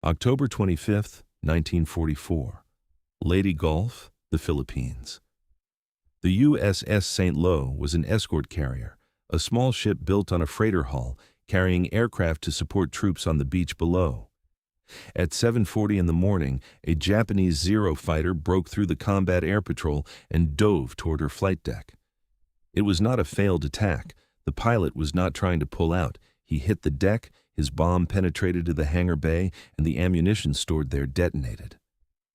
October 25, 1944. Leyte Gulf, the Philippines. The USS St. was an escort carrier, a small ship built on a freighter hull carrying aircraft to support troops on the beach below. At 7:40 in the morning, a Japanese Zero fighter broke through the combat air patrol and dove toward her flight deck. It was not a failed attack. The pilot was not trying to pull out. He hit the deck, his bomb penetrated to the hangar bay, and the ammunition stored there detonated.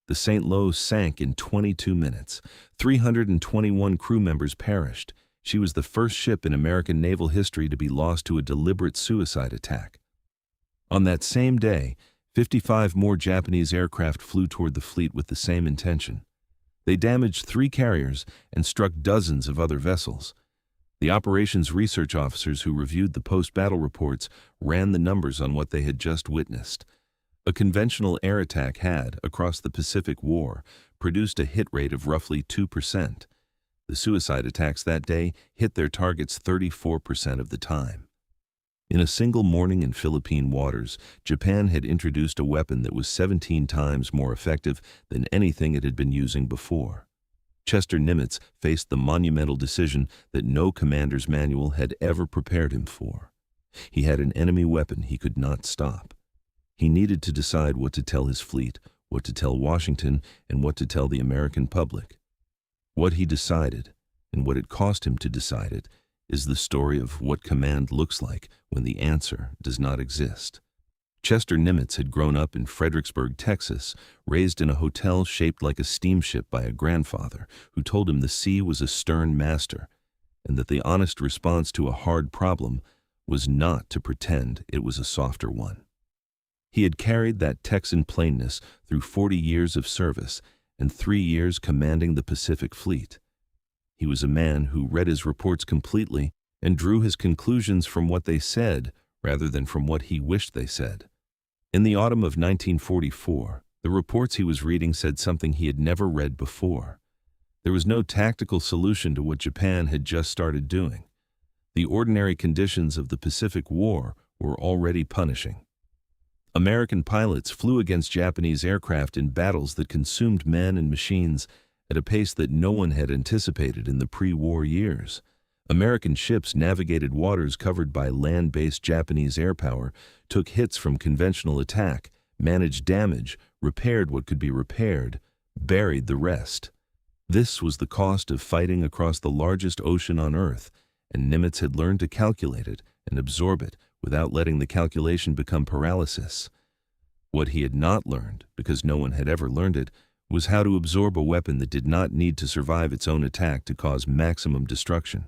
The St. sank in 22 minutes. 321 crew members perished. She was the first ship in American naval history to be lost to a deliberate suicide attack. On that same day, 55 more Japanese aircraft flew toward the fleet with the same intention. They damaged 3 carriers and struck dozens of other vessels. The operations research officers who reviewed the post-battle reports ran the numbers on what they had just witnessed. A conventional air attack had, across the Pacific War, produced a hit rate of roughly 2%. The suicide attacks that day hit their targets 34% of the time. In a single morning in Philippine waters, Japan had introduced a weapon that was 17 times more effective than anything it had been using before. Chester Nimitz faced the monumental decision that no commander's manual had ever prepared him for. He had an enemy weapon he could not stop. He needed to decide what to tell his fleet, what to tell Washington, and what to tell the American public. What he decided, and what it cost him to decide it, is the story of what command looks like when the answer does not exist. Chester Nimitz had grown up in Fredericksburg, Texas, raised in a hotel shaped like a steamship by a grandfather who told him the sea was a stern master, and that the honest response to a hard problem was not to pretend it was a softer one. He had carried that Texan plainness through 40 years of service and 3 years commanding the Pacific Fleet. He was a man who read his reports completely and drew his conclusions from what they said rather than from what he wished they said. In the autumn of 1944, the reports he was reading said something he had never read before. There was no tactical solution to what Japan had just started doing. The ordinary conditions of the Pacific War were already punishing. American pilots flew against Japanese aircraft in battles that consumed men and machines at a pace that no one had anticipated in the pre-war years. American ships navigated waters covered by land-based Japanese air power, took hits from conventional attack, managed damage, repaired what could be repaired, buried the rest. This was the cost of fighting across the largest ocean on Earth, and Nimitz had learned to calculate it and absorb it without letting the calculation become paralysis. What he had not learned, because no one had ever learned it, was how to absorb a weapon that did not need to survive its own attack to cause maximum destruction.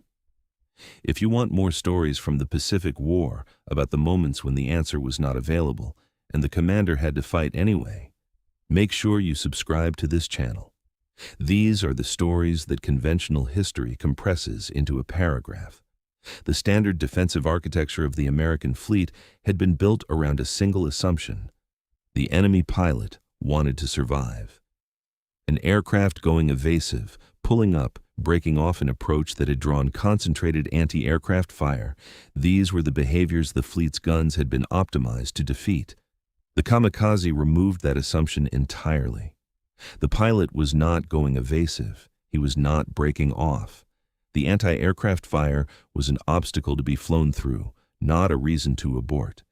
If you want more stories from the Pacific War about the moments when the answer was not available and the commander had to fight anyway, make sure you subscribe to this channel. These are the stories that conventional history compresses into a paragraph. The standard defensive architecture of the American fleet had been built around a single assumption: the enemy pilot wanted to survive. An aircraft going evasive, pulling up, breaking off an approach that had drawn concentrated anti-aircraft fire. These were the behaviors the fleet's guns had been optimized to defeat. The Kamikaze removed that assumption entirely. The pilot was not going evasive. He was not breaking off. The anti-aircraft fire was an obstacle to be flown through, not a reason to abort.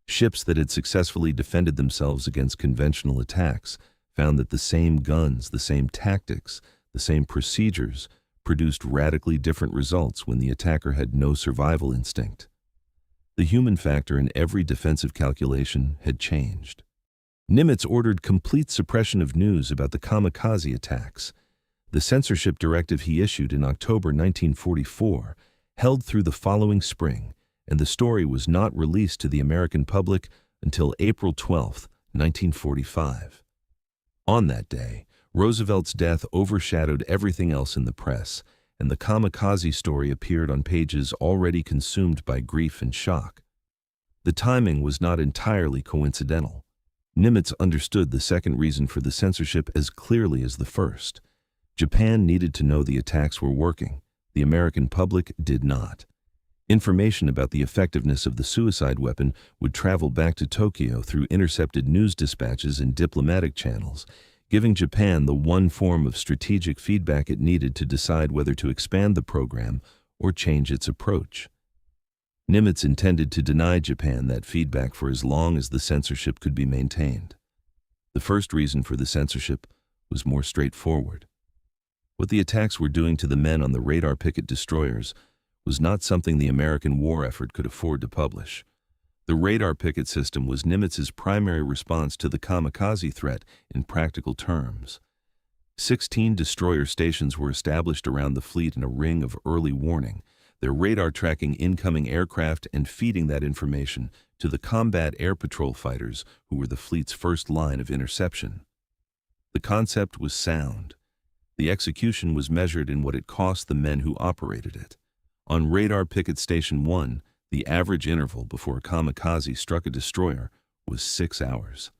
Ships that had successfully defended themselves against conventional attacks found that the same guns, the same tactics, the same procedures produced radically different results when the attacker had no survival instinct. The human factor in every defensive calculation had changed. Nimitz ordered complete suppression of news about the Kamikaze attacks. The censorship directive he issued in October 1944 held through the following spring, and the story was not released to the American public until April 12, 1945. On that day, Roosevelt's death overshadowed everything else in the press, and the Kamikaze story appeared on pages already consumed by grief and shock. The timing was not entirely coincidental. Nimitz understood the second reason for the censorship as clearly as the first. Japan needed to know the attacks were working. The American public did not. Information about the effectiveness of the suicide weapon would travel back to Tokyo through intercepted news dispatches and diplomatic channels, giving Japan the one form of strategic feedback it needed to decide whether to expand the program or change its approach. Nimitz intended to deny Japan that feedback for as long as the censorship could be maintained. The first reason for the censorship was more straightforward. What the attacks were doing to the men on the radar picket destroyers was not something the American war effort could afford to publish. The radar picket system was Nimitz's primary response to the Kamikaze threat in practical terms. 16 destroyer stations were established around the fleet in a ring of early warning, their radar tracking incoming aircraft and feeding that information to the combat air patrol fighters who were the fleet's first line of interception. The concept was sound. The execution was measured in what it cost the men who operated it. On Radar Picket Station 1, the average interval before a kamikaze struck a destroyer was 6 hours.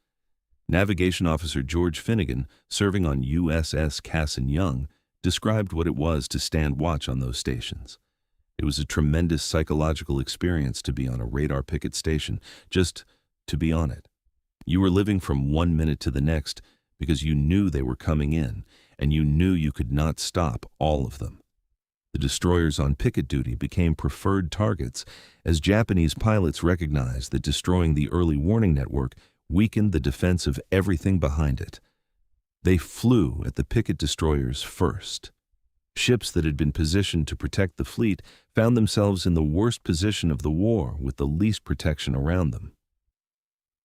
Navigation Officer George Finnegan, serving on USS St. Young, described what it was to stand watch on those stations. It was a tremendous psychological experience to be on a radar picket station, just to be on it. You were living from 1 minute to the next because you knew they were coming in, and you knew you could not stop all of them. The destroyers on picket duty became preferred targets as Japanese pilots recognized that destroying the early warning network weakened the defense of everything behind it. They flew at the picket destroyers first. Ships that had been positioned to protect the fleet found themselves in the worst position of the war with the least protection around them.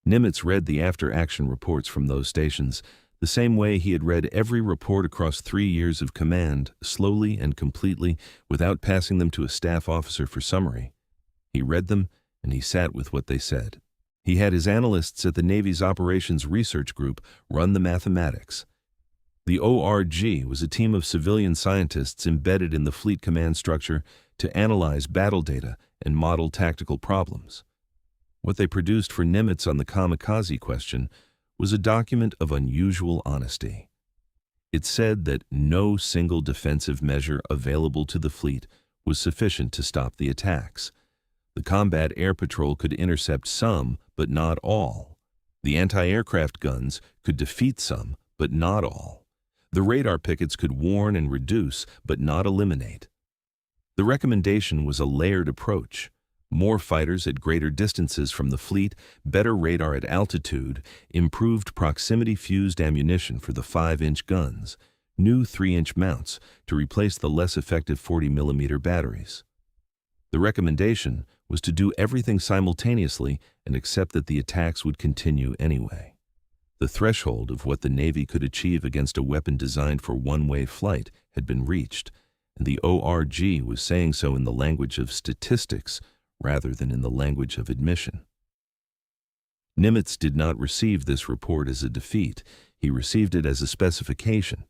Nimitz read the after-action reports from those stations the same way he had read every report across 3 years of command, slowly and completely, without passing them to a staff officer for summary. He read them, and he sat with what they said. He had his analysts at the Navy's Operations Research Group run the mathematics. The ORG was a team of civilian scientists embedded in the fleet command structure to analyze battle data and model tactical problems. What they produced for Nimitz on the kamikaze question was a document of unusual honesty. It said that no single defensive measure available to the fleet was sufficient to stop the attacks. The combat air patrol could intercept some, but not all. The anti-aircraft guns could defeat some, but not all. The radar pickets could warn and reduce, but not eliminate. The recommendation was a layered approach. More fighters at greater distances from the fleet, better radar at altitude, improved proximity-fused ammunition for the 5-inch guns, new 3-inch mounts to replace the less effective 40mm batteries. The recommendation was to do everything simultaneously and accept that the attacks would continue anyway. The threshold of what the Navy could achieve against a weapon designed for one-way flight had been reached, and the ORG was saying so in the language of statistics rather than in the language of admission. Nimitz did not receive this report as a defeat. He received it as a specification.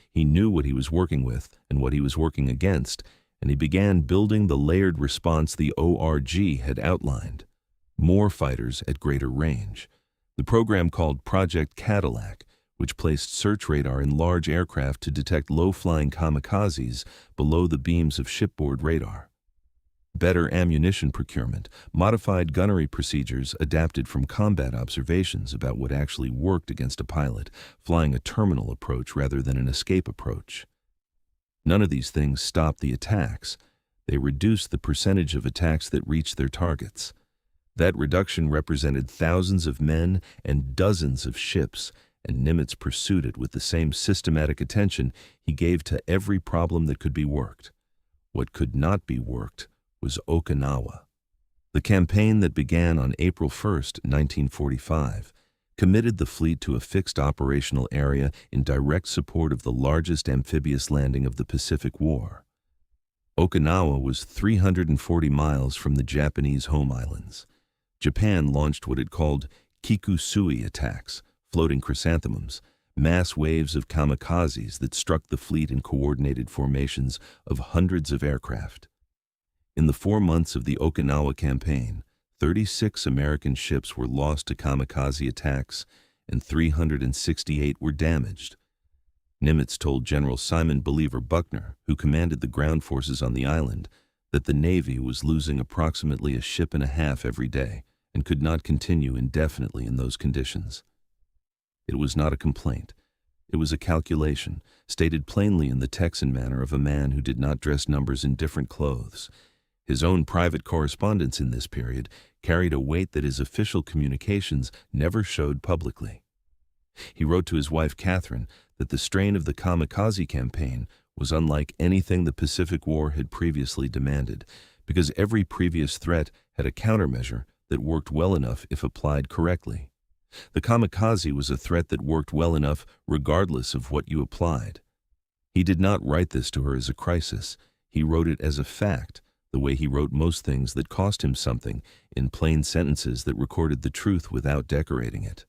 He knew what he was working with and what he was working against, and he began building the layered response the ORG had outlined. More fighters at greater range. The program called Project Cadillac, which placed search radar in large aircraft to detect low-flying kamikazes below the beams of shipboard radar. Better ammunition procurement, modified gunnery procedures adapted from combat observations about what actually worked against a pilot, flying a terminal approach rather than an escape approach. None of these things stopped the attacks. They reduced the percentage of attacks that reached their targets. That reduction represented thousands of men and dozens of ships, and Nimitz pursued it with the same systematic attention he gave to every problem that could be worked. What could not be worked was Okinawa. The campaign that began on April 1, 1945, committed the fleet to a fixed operational area in direct support of the largest amphibious landing of the Pacific War. Okinawa was 340 miles from the Japanese home islands. Japan launched what it called Kikusui attacks, floating chrysanthemums, mass waves of kamikazes that struck the fleet in coordinated formations of hundreds of aircraft. In the 4 months of the Okinawa campaign, 36 American ships were lost to kamikaze attacks and 368 were damaged. Nimitz told General Simon Believer Buckner, who commanded the ground forces on the island, that the Navy was losing approximately a ship and a half every day and could not continue indefinitely in those conditions. It was not a complaint. It was a calculation, stated plainly in the Texan manner of a man who did not dress numbers in different clothes. His own private correspondence in this period carried a weight that his official communications never showed publicly. He wrote to his wife Catherine that the strain of the Kamikaze campaign was unlike anything the Pacific War had previously demanded, because every previous threat had a countermeasure that worked well enough if applied correctly. The Kamikaze was a threat that worked well enough regardless of what you applied. He did not write this to her as a crisis. He wrote it as a fact, the way he wrote most things that cost him something, in plain sentences that recorded the truth without decorating it.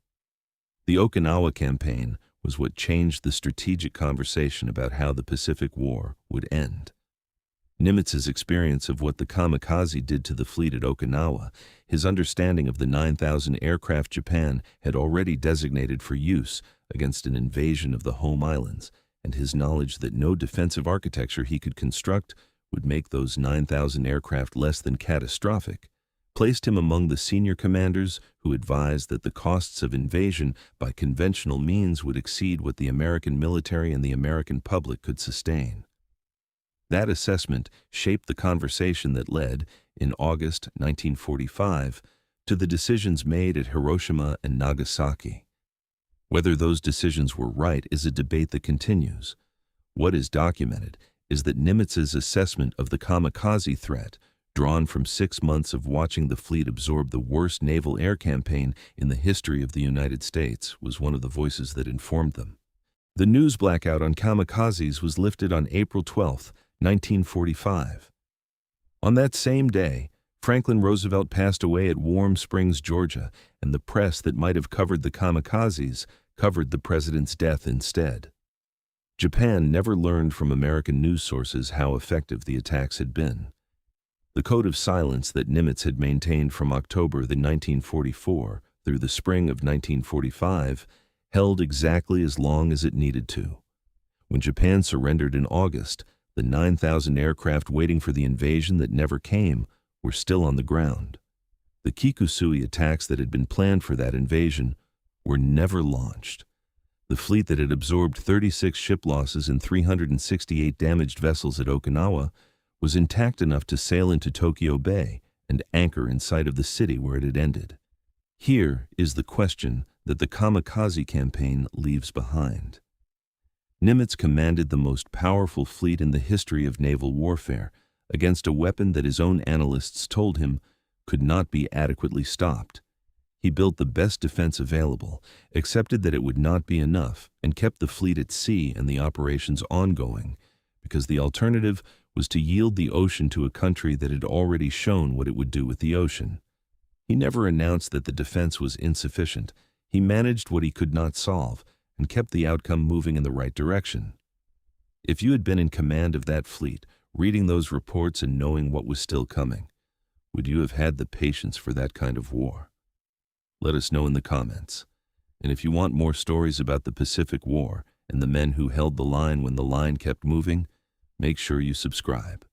The Okinawa campaign was what changed the strategic conversation about how the Pacific War would end. Nimitz's experience of what the Kamikaze did to the fleet at Okinawa, his understanding of the 9,000 aircraft Japan had already designated for use against an invasion of the home islands, and his knowledge that no defensive architecture he could construct would make those 9,000 aircraft less than catastrophic, placed him among the senior commanders who advised that the costs of invasion by conventional means would exceed what the American military and the American public could sustain. That assessment shaped the conversation that led, in August 1945, to the decisions made at Hiroshima and Nagasaki. Whether those decisions were right is a debate that continues. What is documented is that Nimitz's assessment of the Kamikaze threat, drawn from 6 months of watching the fleet absorb the worst naval air campaign in the history of the United States, was one of the voices that informed them. The news blackout on kamikazes was lifted on April 12, 1945. On that same day, Franklin Roosevelt passed away at Warm Springs, Georgia, and the press that might have covered the kamikazes covered the president's death instead. Japan never learned from American news sources how effective the attacks had been. The code of silence that Nimitz had maintained from October 1944 through the spring of 1945 held exactly as long as it needed to. When Japan surrendered in August, the 9,000 aircraft waiting for the invasion that never came were still on the ground. The Kikusui attacks that had been planned for that invasion were never launched. The fleet that had absorbed 36 ship losses and 368 damaged vessels at Okinawa was intact enough to sail into Tokyo Bay and anchor in sight of the city where it had ended. Here is the question that the Kamikaze campaign leaves behind. Nimitz commanded the most powerful fleet in the history of naval warfare against a weapon that his own analysts told him could not be adequately stopped. He built the best defense available, accepted that it would not be enough, and kept the fleet at sea and the operations ongoing, because the alternative was to yield the ocean to a country that had already shown what it would do with the ocean. He never announced that the defense was insufficient. He managed what he could not solve, and kept the outcome moving in the right direction. If you had been in command of that fleet, reading those reports and knowing what was still coming, would you have had the patience for that kind of war? Let us know in the comments. And if you want more stories about the Pacific War and the men who held the line when the line kept moving, make sure you subscribe.